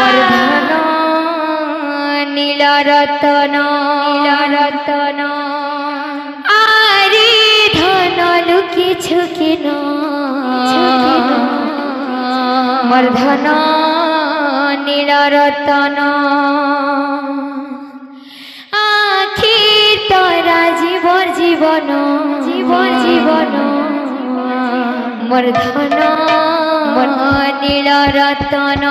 মর্ধন নীলরতন আরে ধন লুকিছু কেন মর্ধন নীলরতন আখি তোরা জীবর জীবন মর্ধন নীলরতন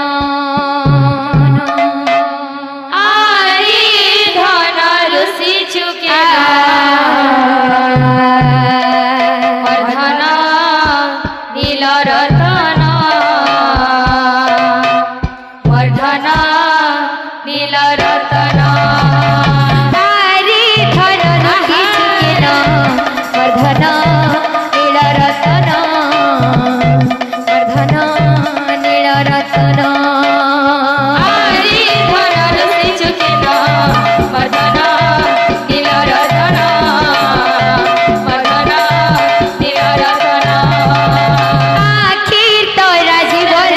আরে ধন লুকিছু কেন মর্ধন নীলরতন মর্ধন নীলরতন আরে ধন লুকিছু কেন মর্ধন নীলরতন মর্ধন নীলরতন আরে ধন লুকিছু কেন মর্ধন নীলরতন মর্ধন নীলরতন আখির তোরা জীবন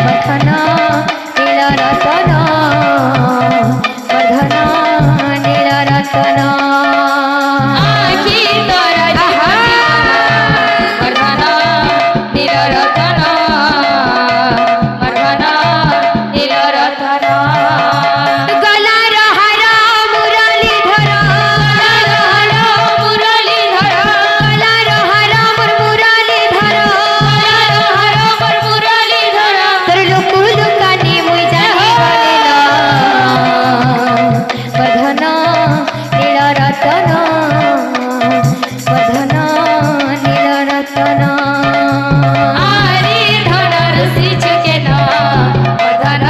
মর্ধন নীলরতন মর্ধন নীলরতন আখির তোরা মর্ধন নীলরতন মর্ধন নীলরতন গলার হার মুরলীধর গলার হার মোর মুরলীধর তোর লোক লুকানি মুই জানি বলে না মর্ধন নীলরতন মর্ধন নীলরতন আরে ধন লুকিছু কেন মর্ধন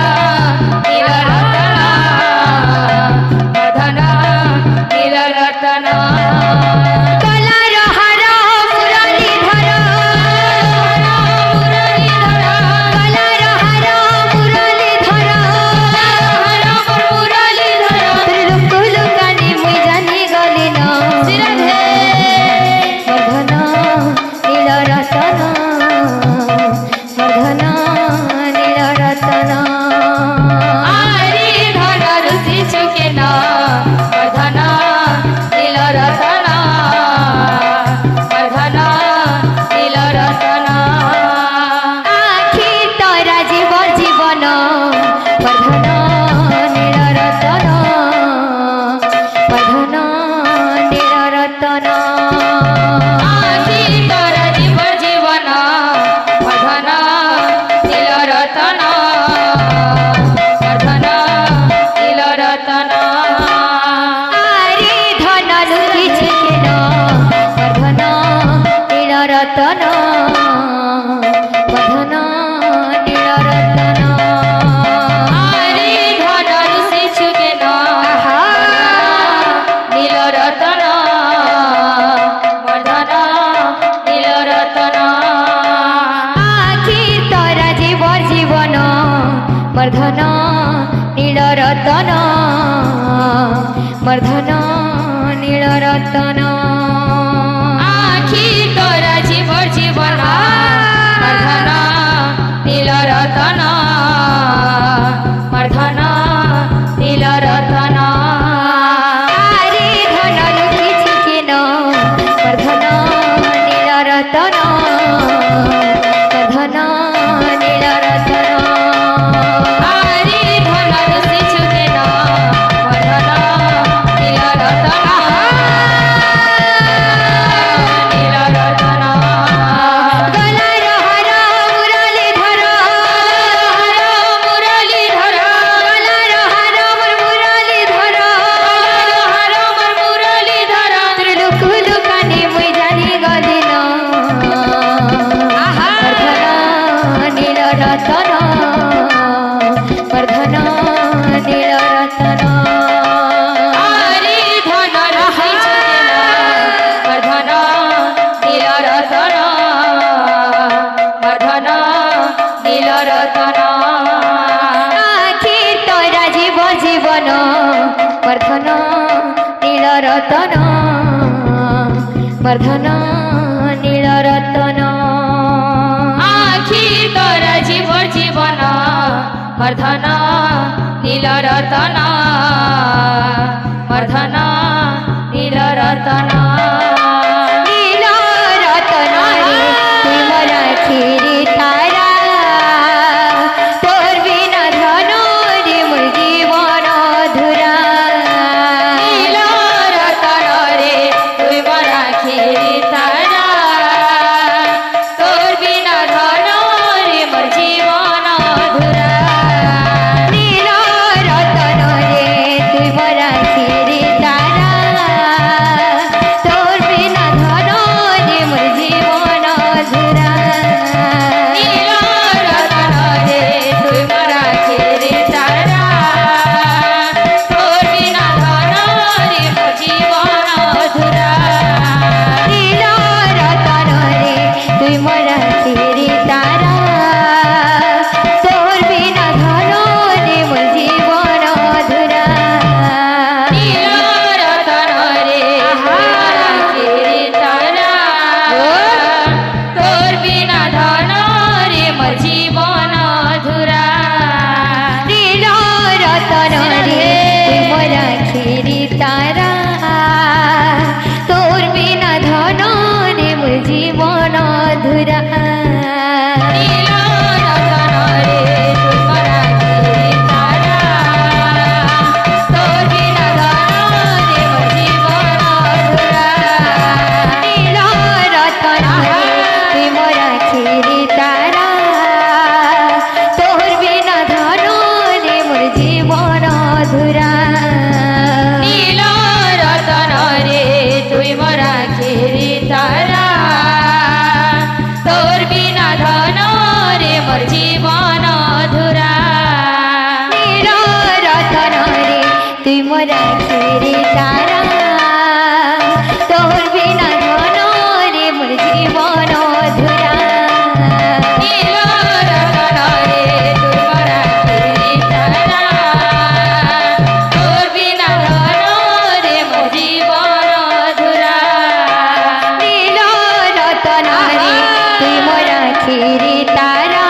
নীলরতন মর্ধন নীলরতন গলার হার মুরলীধর গলার হার মুরলীধর তোর লোক লুকানি মুই জানি গলি না মর্ধন নীলরতন মর্ধন নীলরতন আরে ধন লুকিছু কেন মর্ধন নীলরতন মর্ধন নীলরতন আখি তোরা জীবন মর্ধন নীলরতন মর্ধন নীলরতন আখি তোরা জীবন মর্ধন নীলরতন মর্ধন নীলরতন আরে ধন লুকিছু কেন মর্ধন নীলরতন মর্ধন নীলরতন আরে ধন লুকিছু কেন নীলরতন মর্ধন নীলরতন আখি তোরা জীবন মর্ধন নীলরতন মর্ধন নীলরতন আখি তোরা জীবন মর্ধন নীলরতন মর্ধন নীলরতন আরে ধন লুকিছু কেন মর্ধন নীলরতন মর্ধন নীলরতন আরে ধন লুকিছু কেন মর্ধন নীলরতন নীলরতন গলার হার মুরলীধর গলার হার মোর মুরলীধর তোর লোক লুকানি মুই জানি গলি না মর্ধন নীলরতন মর্ধন নীলরতন আরে ধন লুকিছু কেন মর্ধন নীলরতন মর্ধন নীলরতন আখির তোরা জীবন মর্ধন নীলরতন মর্ধন নীলরতন আখি তোরা জীবন मर्धन नीलरतन मर्धन नीलरतन नीलरतन रे तुई मोरा खीरी तारा तोर बिना धन रे मोर जीवन अधूरा नीलरतन रे तुई मोरा खीरी तारा तोर बिना धन रे मोर जीवन अधूरा नीलरतन रे तुई मोरा खीरी तारा तोर बिना धन रे मोर जीवन अधूरा नीलरतन रे तुई मोरा खीरी तारा तोर बिना धन रे मोर जीवन अधूरा नीलरतन रे तुई मोरा खीरी तारा तोर बिना धन रे मोर जीवन अधूरा नीलरतन रे मोरा खीरी तारा तोर बिना धन रे मोर जीवन अधूरा नीलरतन रे तुई मोरा खीरी तारा तोर बिना धन रे मोर जीवन अधूरा नीलरतन रे तुई मोरा खीरी तारा तोर बिना धन रे मोर जीवन अधूरा नीलरतन रे तुई मोरा खीरी तारा तोर बिना धन रे मोर जीवन अधूरा नीलरतन रे तुई मोरा खीरी तारा तोर बिना धन रे मोर जीवन अधूरा नीलरतन रे तुई मोरा खीरी तारा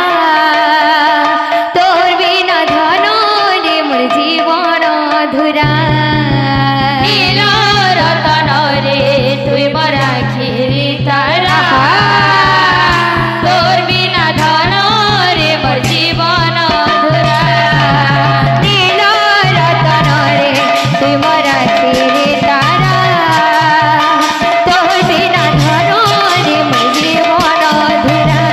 तोर बिना धन रे मोर जीवन अधूरा नीलरतन रे तुई मोरा खीरी तारा तोर बिना धन रे मोर जीवन अधूरा नीलरतन रे तुई मोरा खीरी तारा तोर बिना धन रे मोर जीवन अधूरा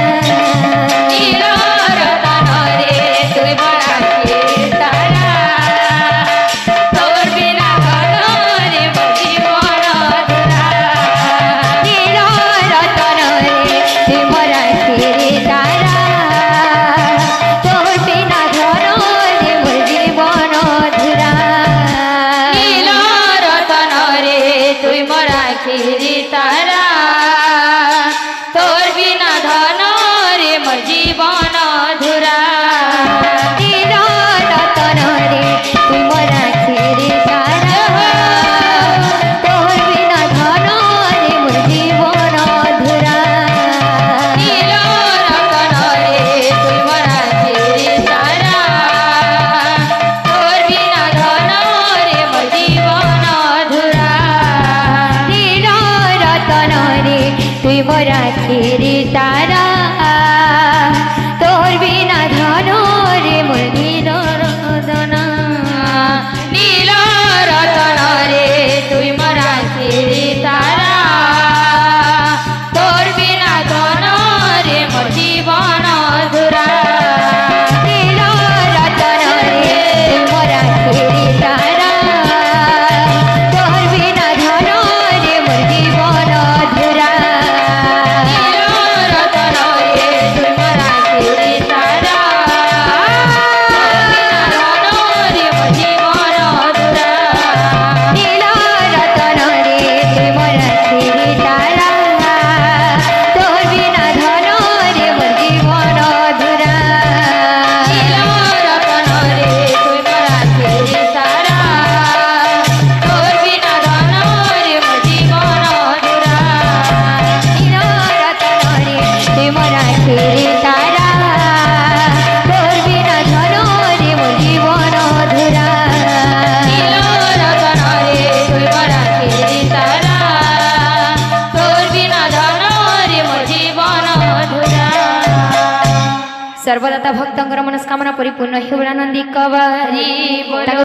नीलरतन रे तुई मोरा खीरी तारा तोर बिना धन रे मोर जीवन अधूरा नीलरतन रे तुई मोरा खीरी तारा तोर बिना धन रे मोर जीवन अधूरा नीलरतन रे तुई मोरा खीरी तारा तोर बिना धन रे मोर जीवन अधूरा नीलरतन रे तुई मोरा खीरी तारा तोर बिना धन रे मोर जीवन अधूरा नीलरतन रे तुई मोरा खीरी तारा तोर बिना धन रे मोर जीवन अधूरा नीलरतन रे तुई मोरा खीरी तारा तोर बिना धन रे मोर जीवन अधूरा नीलरतन रे तुई मोरा खीरी तारा तोर बिना धन रे मोर जीवन अधूरा नीलरतन रे तुई मोरा खीरी तारा तोर बिना धन रे मोर नीलरतन नीलरतन रे तुई मोरा खीरी तारा तोर बिना धन रे मोर जीवन अधूरा नीलरतन रे तुई मोरा खीरी तारा तोर बिना धन रे मोर जीवन अधूरा नीलरतन रे तुई मोरा खीरी तारा खीरी तारा तोर बिना धनो सर्वदाता भक्तंकर मनस्कामना परिपूर्ण हेउला नंदी कवरी